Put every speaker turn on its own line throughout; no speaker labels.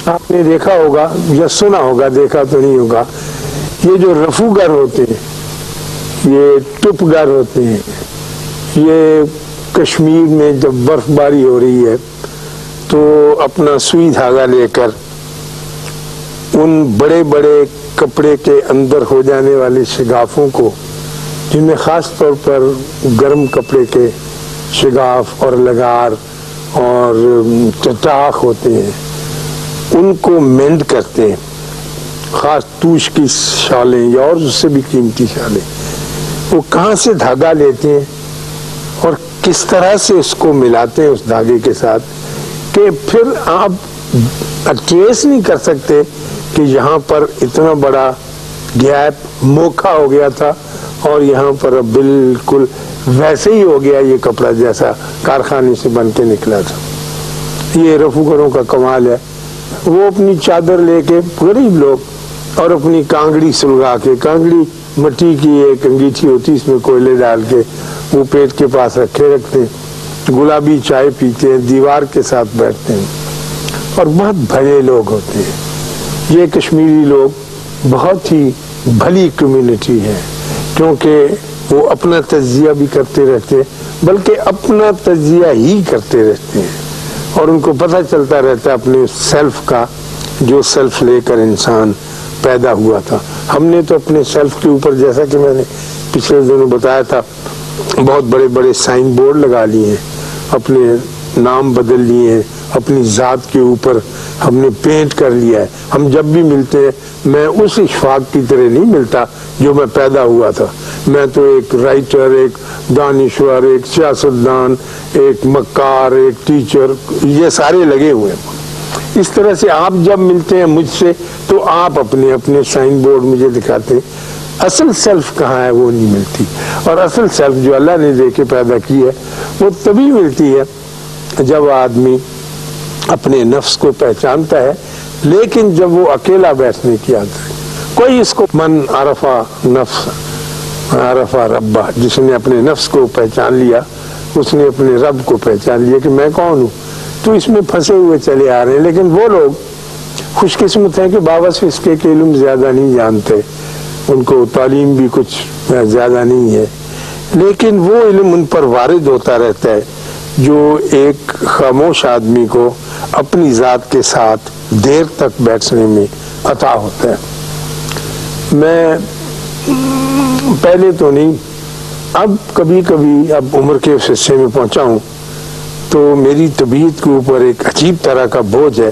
آپ نے دیکھا ہوگا یا سنا ہوگا، دیکھا تو نہیں ہوگا، یہ جو رفو گر ہوتے ہیں، یہ ٹپ گر ہوتے ہیں، یہ کشمیر میں جب برف باری ہو رہی ہے تو اپنا سوئی دھاگا لے کر ان بڑے بڑے کپڑے کے اندر ہو جانے والے شگافوں کو، جن میں خاص طور پر گرم کپڑے کے شگاف اور لگار اور چٹاخ ہوتے ہیں، ان کو مینڈ کرتے ہیں، خاص توش کی شالیں یا اور اس سے بھی قیمتی شالیں، وہ کہاں سے دھاگا لیتے ہیں اور کس طرح سے اس کو ملاتے ہیں اس دھاگے کے ساتھ کہ پھر آپ ٹریس نہیں کر سکتے کہ یہاں پر اتنا بڑا گیپ موکھا ہو گیا تھا اور یہاں پر بالکل ویسے ہی ہو گیا یہ کپڑا جیسا کارخانے سے بن کے نکلا تھا۔ یہ رفوگروں کا کمال ہے، وہ اپنی چادر لے کے غریب لوگ اور اپنی کانگڑی سلگا کے، کانگڑی مٹی کی ایک انگیٹھی ہوتی اس میں کوئلے ڈال کے وہ پیٹ کے پاس رکھے رکھتے ہیں، گلابی چائے پیتے ہیں، دیوار کے ساتھ بیٹھتے ہیں اور بہت بھلے لوگ ہوتے ہیں۔ یہ کشمیری لوگ بہت ہی بھلی کمیونٹی ہے کیونکہ وہ اپنا تجزیہ بھی کرتے رہتے ہیں، بلکہ اپنا تجزیہ ہی کرتے رہتے ہیں اور ان کو پتہ چلتا رہتا ہے اپنے سیلف کا، جو سیلف لے کر انسان پیدا ہوا تھا۔ ہم نے تو اپنے سیلف کے اوپر، جیسا کہ میں نے پچھلے دنوں بتایا تھا، بہت بڑے بڑے سائن بورڈ لگا لیے ہیں، اپنے نام بدل لیے ہیں، اپنی ذات کے اوپر ہم نے پینٹ کر لیا ہے۔ ہم جب بھی ملتے ہیں میں اس اشفاق کی طرح نہیں ملتا جو میں پیدا ہوا تھا، میں تو ایک رائٹر، ایک دانشور، ایک سیاستدان، ایک مکار، ایک ٹیچر، یہ سارے لگے ہوئے ہیں۔ اس طرح سے آپ جب ملتے ہیں مجھ سے تو آپ اپنے اپنے سائن بورڈ مجھے دکھاتے ہیں، اصل سیلف کہاں ہے وہ نہیں ملتی، اور اصل سیلف جو اللہ نے دے کے پیدا کی ہے وہ تبھی ملتی ہے جب آدمی اپنے نفس کو پہچانتا ہے، لیکن جب وہ اکیلا بیٹھنے کی عادت ہے، کوئی اس کو من عرفہ نفس عرفہ ربہ، جس نے اپنے نفس کو پہچان لیا اس نے اپنے رب کو پہچان لیا کہ میں کون ہوں، تو اس میں پھنسے ہوئے چلے آ رہے ہیں۔ لیکن وہ لوگ خوش قسمت ہیں کہ باوس اس کے علم زیادہ نہیں جانتے، ان کو تعلیم بھی کچھ زیادہ نہیں ہے، لیکن وہ علم ان پر وارد ہوتا رہتا ہے جو ایک خاموش آدمی کو اپنی ذات کے ساتھ دیر تک بیٹھنے میں عطا ہوتا ہے۔ میں پہلے تو نہیں، اب کبھی کبھی اب عمر کے اس حصے میں پہنچا ہوں تو میری طبیعت کے اوپر ایک عجیب طرح کا بوجھ ہے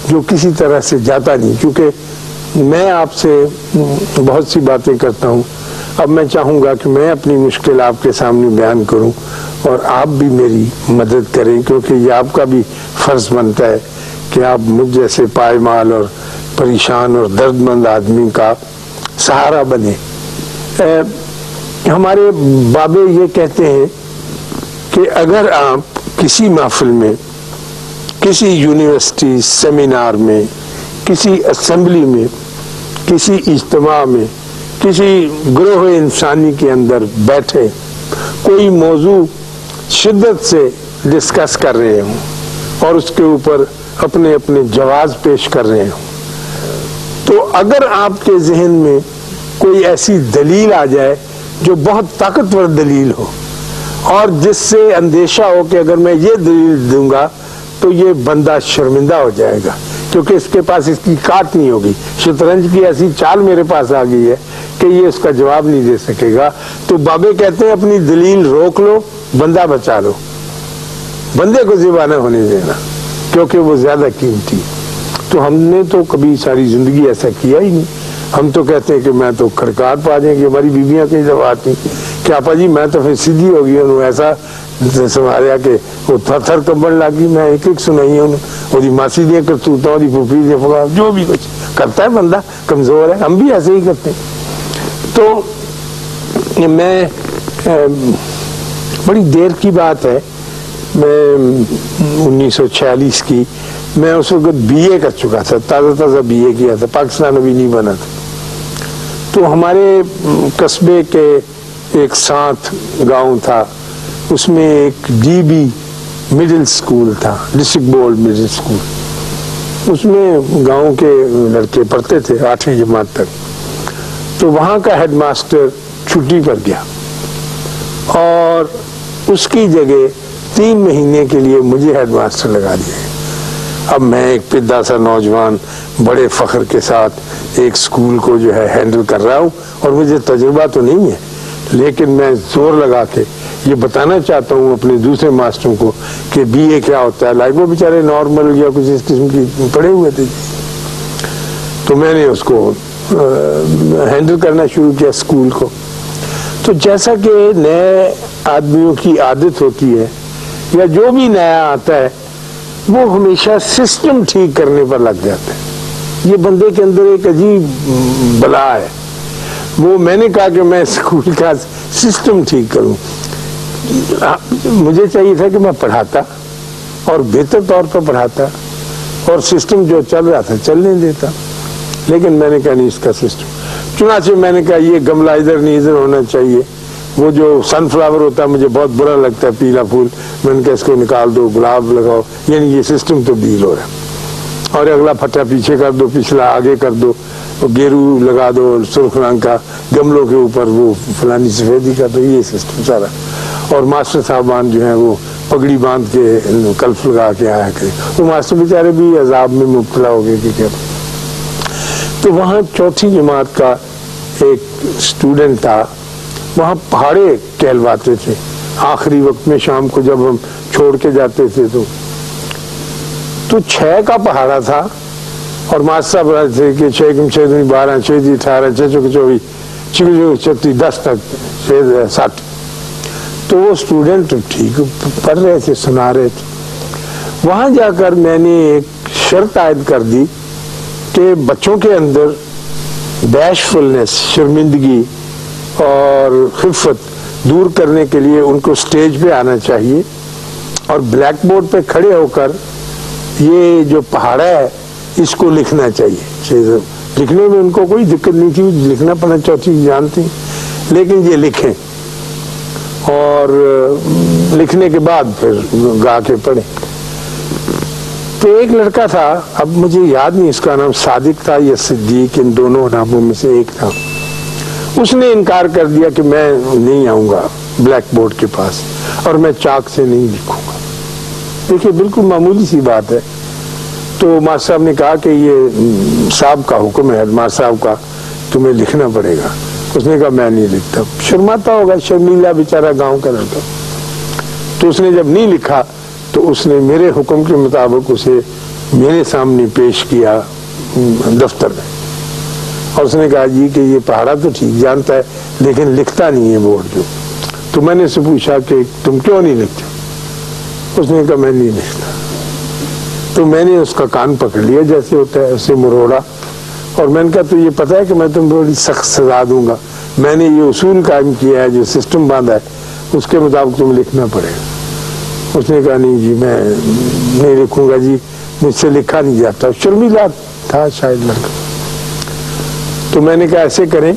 جو کسی طرح سے جاتا نہیں، کیونکہ میں آپ سے بہت سی باتیں کرتا ہوں، اب میں چاہوں گا کہ میں اپنی مشکل آپ کے سامنے بیان کروں اور آپ بھی میری مدد کریں، کیونکہ یہ آپ کا بھی فرض بنتا ہے کہ آپ مجھ جیسے پائمال اور پریشان اور درد مند آدمی کا سہارا بنے۔ ہمارے بابے یہ کہتے ہیں کہ اگر آپ کسی محفل میں، کسی یونیورسٹی سیمینار میں، کسی اسمبلی میں، کسی اجتماع میں، کسی گروہ انسانی کے اندر بیٹھے کوئی موضوع شدت سے ڈسکس کر رہے ہوں اور اس کے اوپر اپنے اپنے جواز پیش کر رہے ہوں، تو اگر آپ کے ذہن میں کوئی ایسی دلیل آ جائے جو بہت طاقتور دلیل ہو اور جس سے اندیشہ ہو کہ اگر میں یہ دلیل دوں گا تو یہ بندہ شرمندہ ہو جائے گا کیونکہ اس کے پاس اس کی کاٹ نہیں ہوگی، شطرنج کی ایسی چال میرے پاس آ گئی ہے کہ یہ اس کا جواب نہیں دے سکے گا، تو بابے کہتے ہیں اپنی دلیل روک لو، بندہ بچا لو، بندے کو ذبح نہ ہونے دینا کیونکہ وہ زیادہ قیمتی۔ تو ہم نے تو کبھی ساری زندگی ایسا کیا ہی نہیں، ہم تو کہتے ہیں کہ میں تو کھڑکار پا جائیں گے، ہماری بیویاں کئی جب آتی کہ آپا جی میں تو پھر سیدھی ہو گئی ہوں، ایسا سنبھالیا کہ وہ تھر تھر کمبن لگی، میں ایک ایک سنائی ہوں، وہ ماسی دیا کرتوتا، وہ پھوپھی دیا فکا، جو بھی کچھ کرتا ہے بندہ کمزور ہے، ہم بھی ایسے ہی کرتے ہیں۔ تو میں بڑی دیر کی بات ہے، میں 1946 کی، میں اس وقت بی اے کر چکا تھا، تازہ تازہ بی اے کیا تھا، پاکستان ابھی نہیں بنا تھا، تو ہمارے قصبے کے ایک ساتھ گاؤں تھا، اس میں ایک ڈی بی مڈل سکول تھا، ڈسٹرکٹ بورڈ مڈل سکول، اس میں گاؤں کے لڑکے پڑھتے تھے 8ویں جماعت تک. تو وہاں کا ہیڈ ماسٹر چھٹی پر گیا اور اس کی جگہ 3 مہینے کے لیے مجھے ہیڈ ماسٹر لگا دیا. اب میں ایک پدا سا نوجوان بڑے فخر کے ساتھ ایک اسکول کو جو ہے ہینڈل کر رہا ہوں, اور مجھے تجربہ تو نہیں ہے, لیکن میں زور لگا کے یہ بتانا چاہتا ہوں اپنے دوسرے ماسٹروں کو کہ بی اے کیا ہوتا ہے. لائک وہ بیچارے نارمل یا کچھ اس قسم کی پڑھے ہوئے تھے. تو میں نے اس کو ہینڈل کرنا شروع کیا اسکول کو. تو جیسا کہ نئے آدمیوں کی عادت ہوتی ہے یا جو بھی نیا آتا ہے وہ ہمیشہ سسٹم ٹھیک کرنے پر لگ جاتا ہے. یہ بندے کے اندر ایک عجیب بلا ہے. وہ میں نے کہا کہ میں اسکول کا سسٹم ٹھیک کروں. مجھے چاہیے تھا کہ میں پڑھاتا اور بہتر طور پر پڑھاتا اور سسٹم جو چل رہا تھا چلنے دیتا, لیکن میں نے کہا نہیں اس کا سسٹم. چنانچہ میں نے کہا یہ گملہ ادھر نہیں ادھر ہونا چاہیے. وہ جو سن فلاور ہوتا ہے مجھے بہت برا لگتا ہے, پیلا پھول, میں نے کہا اس کو نکال دو, گلاب لگاؤ. یعنی یہ سسٹم تبدیل ہو رہا ہے. اور اگلا پھٹا پیچھے کر دو, پچھلا آگے کر دو, گیرو لگا دو سرخ رنگ کا, گملوں کے اوپر وہ فلانی سفیدی کر دو. یہ سسٹم سارا. اور ماسٹر صاحبان جو ہیں وہ پگڑی باندھ کے کلف لگا کے آیا کرے. وہ ماسٹر بیچارے بھی عذاب میں مبتلا ہو گئے کہ کیا. تو وہاں 4تھی جماعت کا ایک اسٹوڈنٹ تھا, وہاں پہاڑے کہلواتے تھے. آخری وقت میں شام کو جب ہم چھوڑ کے جاتے تھے تو 6 کا پہاڑا تھا, اور ماسٹر صاحب رہے تھے کہ 6 کم 6 دن 12 6 دی 18 6 چوک 24 6 36 10 تک 60. تو وہ اسٹوڈنٹ ٹھیک پڑھ رہے تھے, سنا رہے تھے. وہاں جا کر میں نے ایک شرط عائد کر دی کہ بچوں کے اندر بیشفلنس, شرمندگی اور خفت دور کرنے کے لیے ان کو سٹیج پہ آنا چاہیے اور بلیک بورڈ پہ کھڑے ہو کر یہ جو پہاڑا ہے اس کو لکھنا چاہیے. لکھنے میں ان کو کوئی دقت نہیں تھی, لکھنا پڑھنا چوتھی جانتی, لیکن یہ لکھیں اور لکھنے کے بعد پھر گا کے پڑھیں. تو ایک لڑکا تھا, اب مجھے یاد نہیں اس کا نام صادق تھا یا صدیق, ان دونوں ناموں میں سے ایک تھا. اس نے انکار کر دیا کہ میں نہیں آؤں گا بلیک بورڈ کے پاس اور میں چاک سے نہیں لکھوں گا. دیکھیے بالکل معمولی سی بات ہے. تو ماسٹر صاحب نے کہا کہ یہ صاحب کا حکم ہے, ماسٹر صاحب کا, تمہیں لکھنا پڑے گا. اس نے کہا میں نہیں لکھتا. شرماتا ہوگا, شرمیلا بیچارہ گاؤں کا لڑکا. تو اس نے جب نہیں لکھا تو اس نے میرے حکم کے مطابق اسے میرے سامنے پیش کیا دفتر میں, اور اس نے کہا جی کہ یہ پہاڑا تو ٹھیک جانتا ہے لیکن لکھتا نہیں ہے بورڈ جو. تو میں نے اس سے پوچھا کہ تم کیوں نہیں لکھتے؟ اس نے کہا میں نہیں لکھتا. تو میں نے اس کا کان پکڑ لیا جیسے ہوتا ہے, اسے مروڑا, اور میں نے کہا تو یہ پتا ہے کہ میں تم بڑی سخت سزا دوں گا. میں نے یہ اصول قائم کیا ہے, جو سسٹم باندھا ہے اس کے مطابق تمہیں لکھنا پڑے گا. اس نے کہا نہیں جی میں نہیں لکھوں گا جی, مجھ سے لکھا نہیں جاتا. شرمیلا تھا شاید لڑکا. تو میں نے کہا ایسے کریں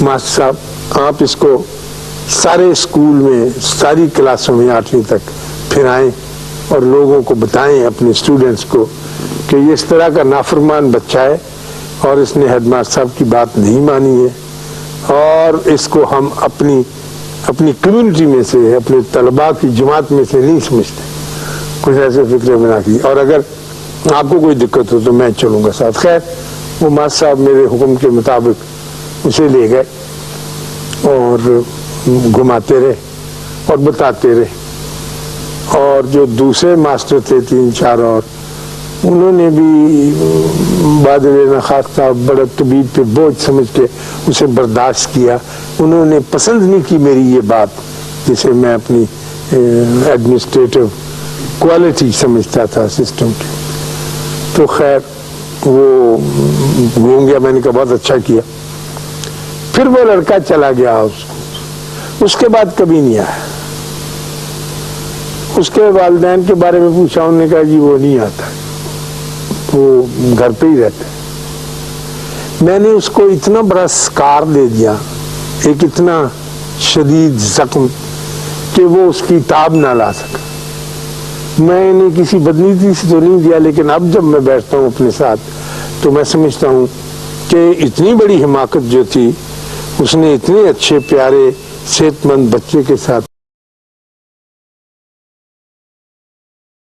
ماسٹر صاحب, آپ اس کو سارے اسکول میں ساری کلاسوں میں 8ویں تک پھرائیں اور لوگوں کو بتائیں, اپنے اسٹوڈنٹس کو, کہ یہ اس طرح کا نافرمان بچہ ہے اور اس نے ہیڈ ماسٹر صاحب کی بات نہیں مانی ہے, اور اس کو ہم اپنی کمیونٹی میں سے, اپنے طلباء کی جماعت میں سے نہیں سمجھتے. کچھ ایسے فکرے بنا کی, اور اگر آپ کو کوئی دقت ہو تو میں چلوں گا ساتھ. خیر وہ ماسٹر صاحب میرے حکم کے مطابق اسے لے گئے اور گھماتے رہے اور بتاتے رہے. اور جو دوسرے ماسٹر تھے 3-4 اور, انہوں نے بھی بادل ناخواستہ بڑا طبیب پہ بوجھ سمجھ کے اسے برداشت کیا. انہوں نے پسند نہیں کی میری یہ بات, جسے میں اپنی ایڈمنسٹریٹو کوالٹی سمجھتا تھا سسٹم کی. تو خیر وہ گھوم گیا. میں نے کہا بہت اچھا کیا. پھر وہ لڑکا چلا گیا اس کے بعد کبھی نہیں آیا. اس کے والدین کے بارے میں پوچھا, انہوں نے کہا جی وہ نہیں آتا, وہ گھر پہ ہی رہتا ہے. میں نے اس کو اتنا بڑا سکار دے دیا, ایک اتنا شدید زخم, کہ وہ اس کی تاب نہ لا سکا. میں نے کسی بدنیتی سے تو نہیں دیا، لیکن اب جب میں بیٹھتا ہوں اپنے ساتھ تو میں سمجھتا ہوں کہ اتنی بڑی حماقت جو تھی اس نے اتنے اچھے پیارے صحت مند بچے کے ساتھ